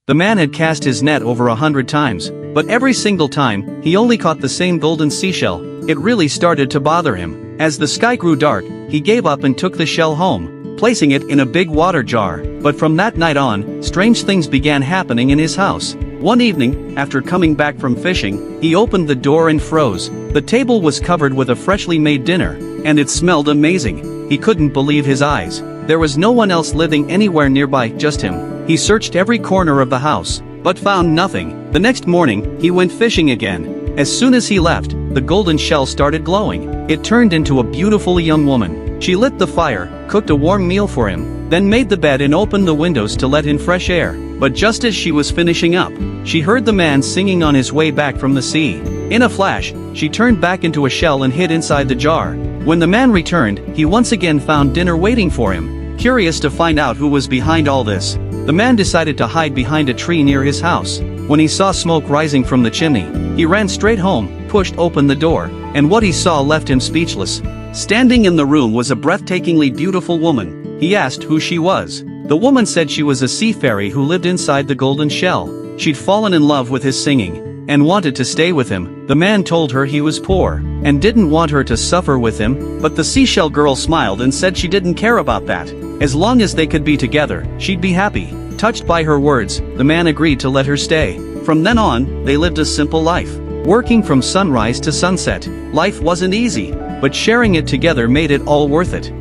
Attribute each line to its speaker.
Speaker 1: The man had cast his net over 100 times, but every single time, he only caught the same golden seashell. It really started to bother him. As the sky grew dark, he gave up and took the shell home, placing it in a big water jar. But from that night on, strange things began happening in his house. One evening, after coming back from fishing, he opened the door and froze. The table was covered with a freshly made dinner, and it smelled amazing. He couldn't believe his eyes. There was no one else living anywhere nearby, just him. He searched every corner of the house, but found nothing. The next morning, he went fishing again. As soon as he left, the golden shell started glowing. It turned into a beautiful young woman. She lit the fire, cooked a warm meal for him, then made the bed and opened the windows to let in fresh air. But just as she was finishing up, she heard the man singing on his way back from the sea. In a flash, she turned back into a shell and hid inside the jar. When the man returned, he once again found dinner waiting for him. Curious to find out who was behind all this, the man decided to hide behind a tree near his house. When he saw smoke rising from the chimney, he ran straight home, pushed open the door, and what he saw left him speechless. Standing in the room was a breathtakingly beautiful woman. He asked who she was. The woman said she was a sea fairy who lived inside the golden shell. She'd fallen in love with his singing, and wanted to stay with him. The man told her he was poor, and didn't want her to suffer with him, but the seashell girl smiled and said she didn't care about that. As long as they could be together, she'd be happy. Touched by her words, the man agreed to let her stay. From then on, they lived a simple life, working from sunrise to sunset. Life wasn't easy, but sharing it together made it all worth it.